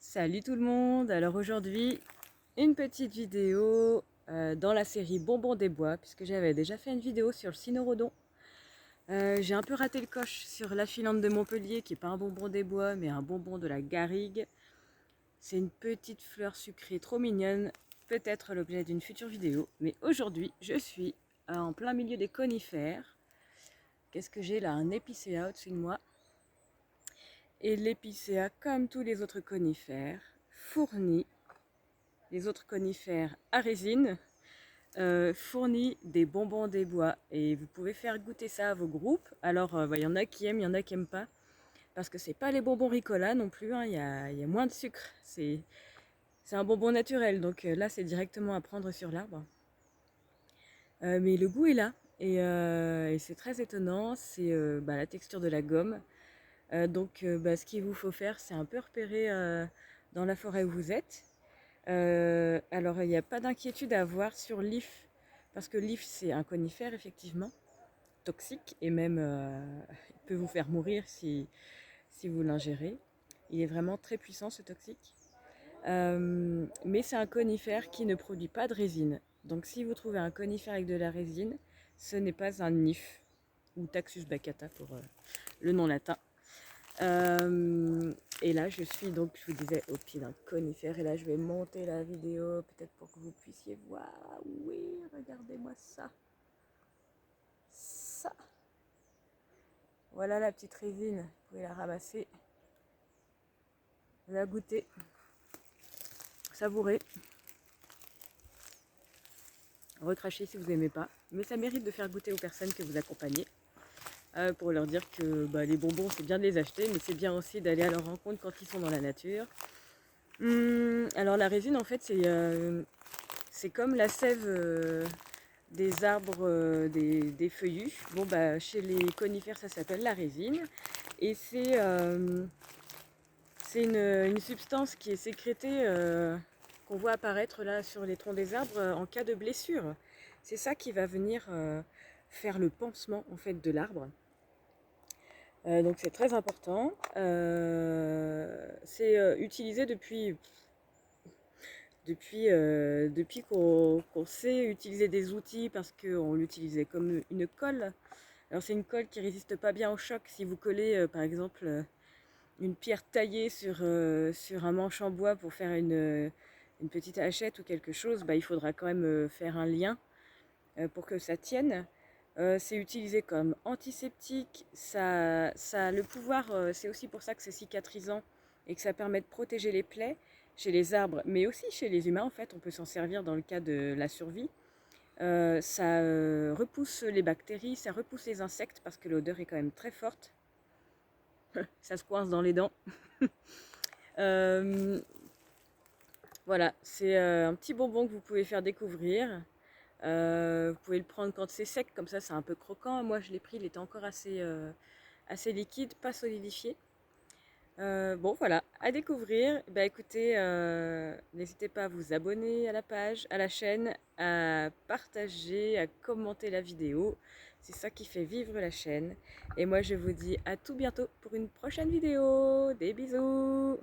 Salut tout le monde. Alors aujourd'hui, une petite vidéo dans la série Bonbons des bois, puisque j'avais déjà fait une vidéo sur le cynorhodon. J'ai un peu raté le coche sur la filante de Montpellier, qui n'est pas un bonbon des bois, mais un bonbon de la garrigue. C'est une petite fleur sucrée trop mignonne, peut-être l'objet d'une future vidéo. Mais aujourd'hui, je suis en plein milieu des conifères. Qu'est-ce que j'ai là? Un épicéa au-dessus de moi. Et l'épicéa, comme tous les autres conifères, fournit les autres conifères à résine, fournit des bonbons des bois. Et vous pouvez faire goûter ça à vos groupes. Alors, il y en a qui aiment, il y en a qui n'aiment pas. Parce que c'est pas les bonbons Ricola non plus, hein, y a moins de sucre. C'est un bonbon naturel, donc là c'est directement à prendre sur l'arbre. Mais le goût est là, et c'est très étonnant, c'est la texture de la gomme. Ce qu'il vous faut faire, c'est un peu repérer dans la forêt où vous êtes. Alors, il n'y a pas d'inquiétude à avoir sur l'if, parce que l'if, c'est un conifère, effectivement, toxique, et même, il peut vous faire mourir si vous l'ingérez. Il est vraiment très puissant, ce toxique. Mais c'est un conifère qui ne produit pas de résine. Donc, si vous trouvez un conifère avec de la résine, ce n'est pas un if, ou Taxus baccata pour le nom latin. Et là, je suis donc, je vous disais, au pied d'un conifère. Et là, je vais monter la vidéo, peut-être pour que vous puissiez voir. Oui, regardez-moi ça. Ça. Voilà la petite résine. Vous pouvez la ramasser, la goûter, savourer, recracher si vous n'aimez pas. Mais ça mérite de faire goûter aux personnes que vous accompagnez. Pour leur dire que les bonbons, c'est bien de les acheter, mais c'est bien aussi d'aller à leur rencontre quand ils sont dans la nature. Alors la résine, en fait, c'est comme la sève des arbres, des feuillus. Bon, chez les conifères, ça s'appelle la résine. Et c'est une substance qui est sécrétée, qu'on voit apparaître là sur les troncs des arbres en cas de blessure. C'est ça qui va venir faire le pansement en fait de l'arbre. Donc c'est très important. C'est utilisé depuis qu'on sait utiliser des outils, parce qu'on l'utilisait comme une colle. Alors c'est une colle qui résiste pas bien au choc. Si vous collez par exemple une pierre taillée sur un manche en bois pour faire une petite hachette ou quelque chose, il faudra quand même faire un lien pour que ça tienne. C'est utilisé comme antiseptique, ça a le pouvoir, c'est aussi pour ça que c'est cicatrisant et que ça permet de protéger les plaies chez les arbres, mais aussi chez les humains en fait, on peut s'en servir dans le cas de la survie. Ça repousse les bactéries, ça repousse les insectes parce que l'odeur est quand même très forte. Ça se coince dans les dents. Euh, voilà, c'est un petit bonbon que vous pouvez faire découvrir. Vous pouvez le prendre quand c'est sec, comme ça c'est un peu croquant. Moi je l'ai pris, il était encore assez liquide, pas solidifié. Bon voilà, à découvrir. Écoutez, n'hésitez pas à vous abonner à la page, à la chaîne, à partager, à commenter la vidéo. C'est ça qui fait vivre la chaîne. Et moi je vous dis à tout bientôt pour une prochaine vidéo. Des bisous!